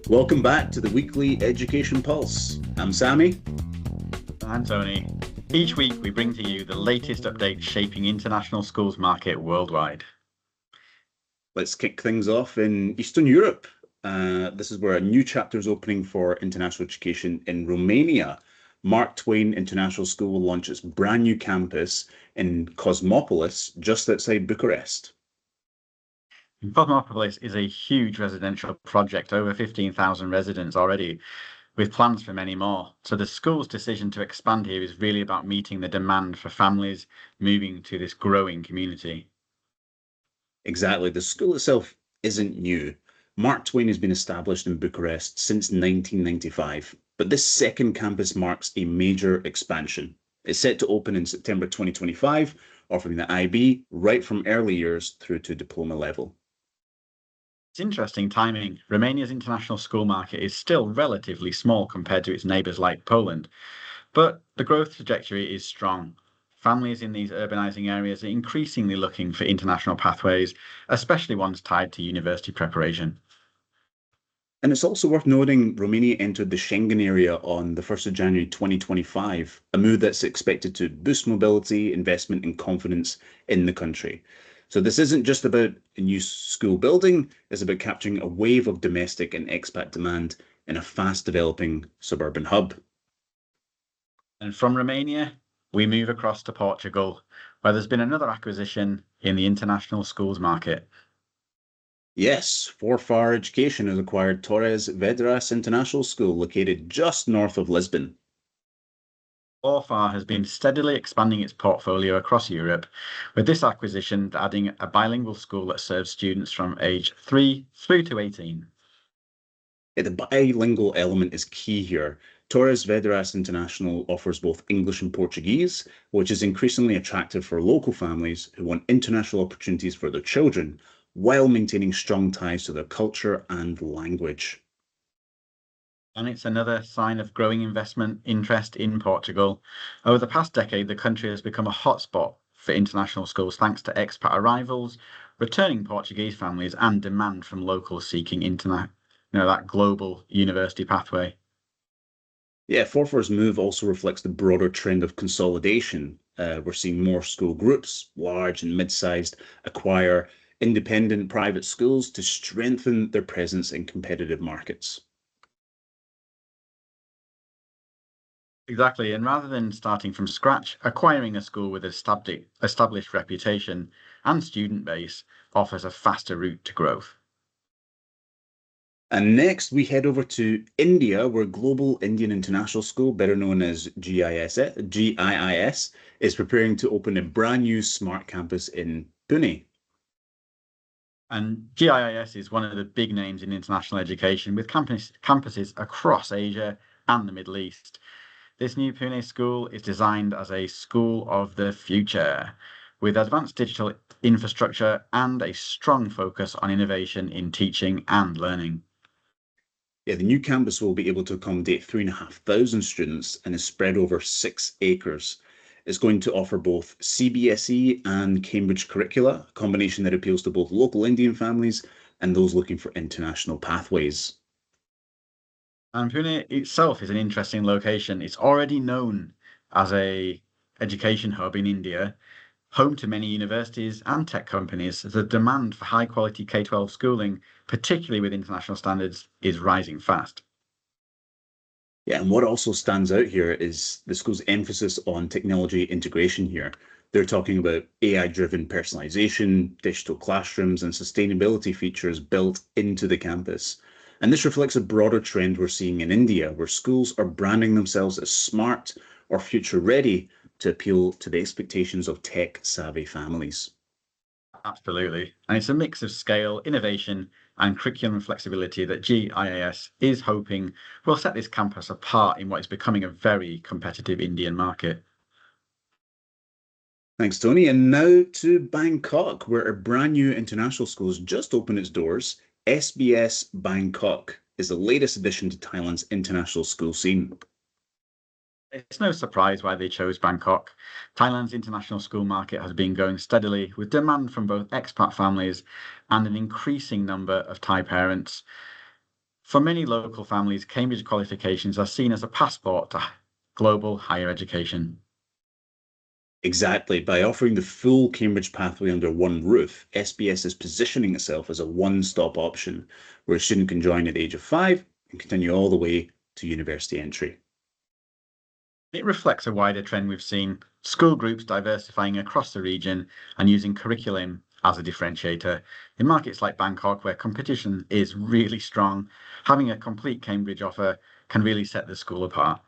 Welcome back to the weekly Education Pulse. I'm Sammy. I'm Tony. Each week we bring to you the latest updates shaping international schools market worldwide. Let's kick things off in Eastern Europe. This is where a new chapter is opening for international education in Romania. Mark Twain International School will launch its brand new campus in Cosmopolis, just outside Bucharest. Cosmopolis is a huge residential project, over 15,000 residents already, with plans for many more. So the school's decision to expand here is really about meeting the demand for families moving to this growing community. Exactly. The school itself isn't new. Mark Twain has been established in Bucharest since 1995, but this second campus marks a major expansion. It's set to open in September 2025, offering the IB right from early years through to diploma level. It's interesting timing. Romania's international school market is still relatively small compared to its neighbours like Poland, but the growth trajectory is strong. Families in these urbanising areas are increasingly looking for international pathways, especially ones tied to university preparation. And it's also worth noting Romania entered the Schengen area on the 1st of January 2025, a move that's expected to boost mobility, investment, and confidence in the country. So this isn't just about a new school building, it's about capturing a wave of domestic and expat demand in a fast developing suburban hub. And from Romania, we move across to Portugal, where there's been another acquisition in the international schools market. Yes, Forfar Education has acquired Torres Vedras International School, located just north of Lisbon. Forfar has been steadily expanding its portfolio across Europe, with this acquisition adding a bilingual school that serves students from age 3 through to 18. Yeah, the bilingual element is key here. Torres Vedras International offers both English and Portuguese, which is increasingly attractive for local families who want international opportunities for their children, while maintaining strong ties to their culture and language. And it's another sign of growing investment interest in Portugal. Over the past decade, the country has become a hotspot for international schools thanks to expat arrivals, returning Portuguese families, and demand from locals seeking that global university pathway. Yeah, Forfar's move also reflects the broader trend of consolidation. We're seeing more school groups, large and mid-sized, acquire independent private schools to strengthen their presence in competitive markets. Exactly, and rather than starting from scratch, acquiring a school with an established reputation and student base offers a faster route to growth. And next, we head over to India, where Global Indian International School, better known as GIIS, is preparing to open a brand new smart campus in Pune. And GIIS is one of the big names in international education, with campuses across Asia and the Middle East. This new Pune school is designed as a school of the future, with advanced digital infrastructure and a strong focus on innovation in teaching and learning. Yeah, the new campus will be able to accommodate 3,500 students and is spread over 6 acres. It's going to offer both CBSE and Cambridge curricula, a combination that appeals to both local Indian families and those looking for international pathways. And Pune itself is an interesting location. It's already known as a education hub in India, home to many universities and tech companies. The demand for high quality K-12 schooling, particularly with international standards, is rising fast. Yeah, and what also stands out here is the school's emphasis on technology integration here. They're talking about AI-driven personalization, digital classrooms, and sustainability features built into the campus. And this reflects a broader trend we're seeing in India, where schools are branding themselves as smart or future ready to appeal to the expectations of tech-savvy families. Absolutely. And it's a mix of scale, innovation, and curriculum flexibility that GIIS is hoping will set this campus apart in what is becoming a very competitive Indian market. Thanks, Tony. And now to Bangkok, where a brand new international school has just opened its doors. SBS Bangkok is the latest addition to Thailand's international school scene. It's no surprise why they chose Bangkok. Thailand's international school market has been going steadily, with demand from both expat families and an increasing number of Thai parents. For many local families, Cambridge qualifications are seen as a passport to global higher education. Exactly. By offering the full Cambridge pathway under one roof, SBS is positioning itself as a one-stop option where a student can join at the age of 5 and continue all the way to university entry. It reflects a wider trend we've seen, school groups diversifying across the region and using curriculum as a differentiator. In markets like Bangkok, where competition is really strong, having a complete Cambridge offer can really set the school apart.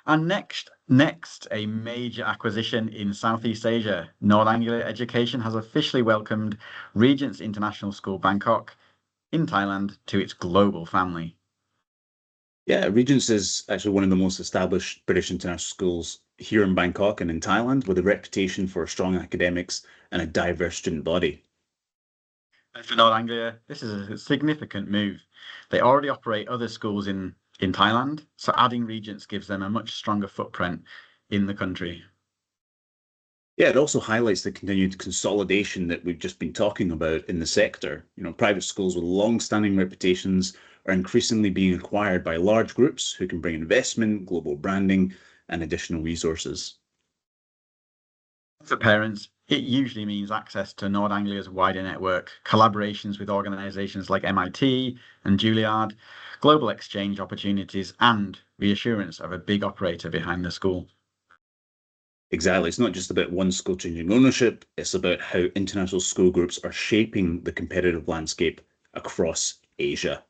And next, a major acquisition in Southeast Asia. Nord Anglia Education has officially welcomed Regents International School Bangkok in Thailand to its global family. Yeah, Regents is actually one of the most established British international schools here in Bangkok and in Thailand, with a reputation for strong academics and a diverse student body. And for Nord Anglia, this is a significant move. They already operate other schools in Thailand, so adding Regents gives them a much stronger footprint in the country. Yeah, it also highlights the continued consolidation that we've just been talking about in the sector. Private schools with long-standing reputations are increasingly being acquired by large groups who can bring investment, global branding, and additional resources. For parents, it usually means access to Nord Anglia's wider network, collaborations with organisations like MIT and Juilliard, global exchange opportunities, and reassurance of a big operator behind the school. Exactly. It's not just about one school changing ownership, it's about how international school groups are shaping the competitive landscape across Asia.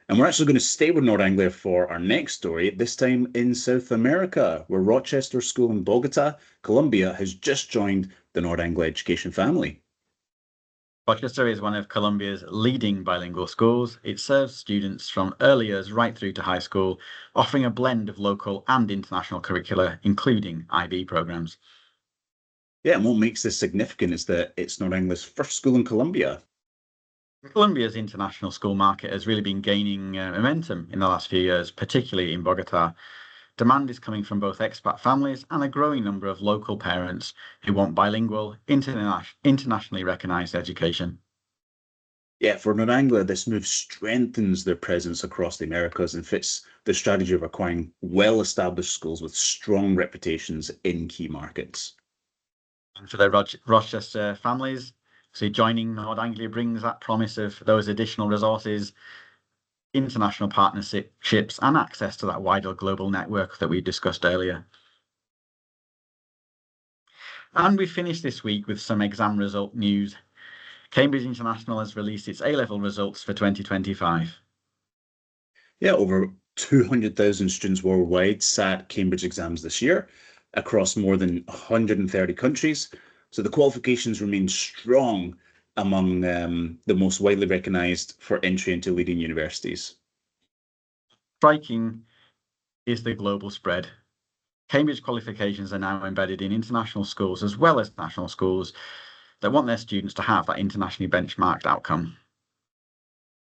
And we're actually going to stay with North Anglia for our next story, this time in South America, where Rochester School in Bogotá, Colombia, has just joined the North Anglia education family. Rochester is one of Colombia's leading bilingual schools. It serves students from early years right through to high school, offering a blend of local and international curricula, including IB programs. Yeah, and what makes this significant is that it's North Anglia's first school in Colombia. Colombia's international school market has really been gaining momentum in the last few years, particularly in Bogotá. Demand is coming from both expat families and a growing number of local parents who want bilingual, internationally recognised education. Yeah, for North Anglia, this move strengthens their presence across the Americas and fits the strategy of acquiring well-established schools with strong reputations in key markets. And for their Rochester families, so joining Nord Anglia brings that promise of those additional resources, international partnerships, and access to that wider global network that we discussed earlier. And we finished this week with some exam result news. Cambridge International has released its A-level results for 2025. Yeah, over 200,000 students worldwide sat Cambridge exams this year across more than 130 countries. So the qualifications remain strong among the most widely recognized for entry into leading universities. Striking is the global spread. Cambridge qualifications are now embedded in international schools as well as national schools that want their students to have that internationally benchmarked outcome.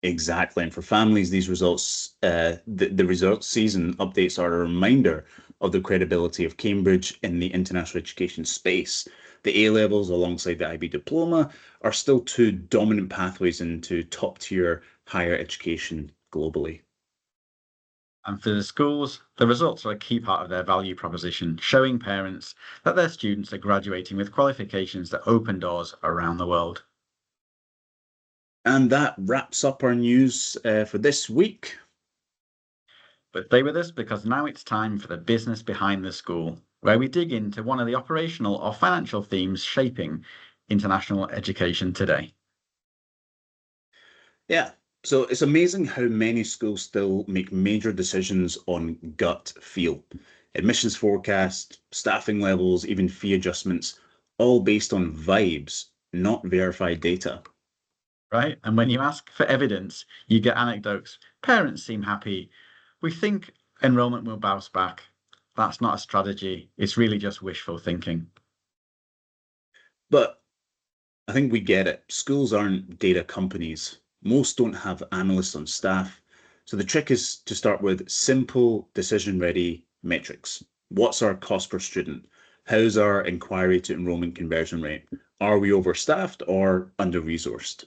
Exactly. And for families, these results, the results season updates are a reminder of the credibility of Cambridge in the international education space. The A levels alongside the IB diploma are still two dominant pathways into top tier higher education globally. And for the schools, the results are a key part of their value proposition, showing parents that their students are graduating with qualifications that open doors around the world. And that wraps up our news for this week. But stay with us because now it's time for the business behind the school, where we dig into one of the operational or financial themes shaping international education today. Yeah. So it's amazing how many schools still make major decisions on gut feel. Admissions forecast, staffing levels, even fee adjustments, all based on vibes, not verified data. Right? And when you ask for evidence, you get anecdotes. Parents seem happy. We think enrollment will bounce back. That's not a strategy. It's really just wishful thinking. But I think we get it. Schools aren't data companies. Most don't have analysts on staff. So the trick is to start with simple decision-ready metrics. What's our cost per student? How's our inquiry to enrollment conversion rate? Are we overstaffed or under-resourced?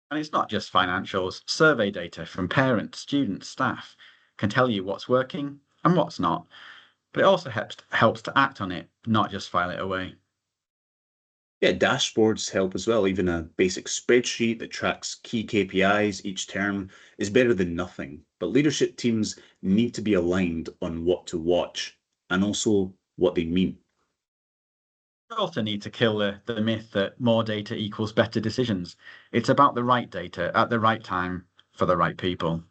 And it's not just financials. Survey data from parents, students, staff can tell you what's working and what's not. But it also helps to act on it, not just file it away. Yeah, dashboards help as well. Even a basic spreadsheet that tracks key KPIs each term is better than nothing. But leadership teams need to be aligned on what to watch and also what they mean. We also need to kill the myth that more data equals better decisions. It's about the right data at the right time for the right people.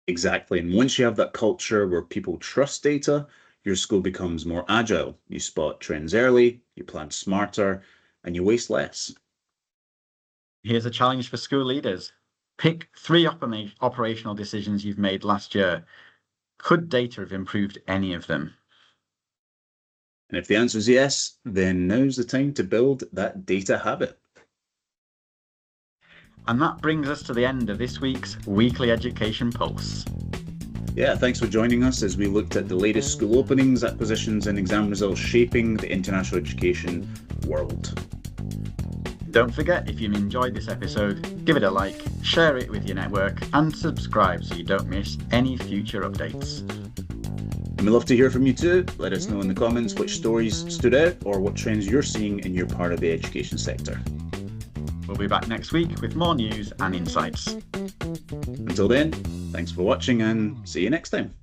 Exactly. And once you have that culture where people trust data, your school becomes more agile. You spot trends early, you plan smarter, and you waste less. Here's a challenge for school leaders. Pick 3 operational decisions you've made last year. Could data have improved any of them? And if the answer is yes, then now's the time to build that data habit. And that brings us to the end of this week's Weekly Education Pulse. Yeah, thanks for joining us as we looked at the latest school openings, acquisitions, and exam results shaping the international education world. Don't forget, if you enjoyed this episode, give it a like, share it with your network, and subscribe so you don't miss any future updates. And we'd love to hear from you too. Let us know in the comments which stories stood out or what trends you're seeing in your part of the education sector. We'll be back next week with more news and insights. Until then, thanks for watching and see you next time.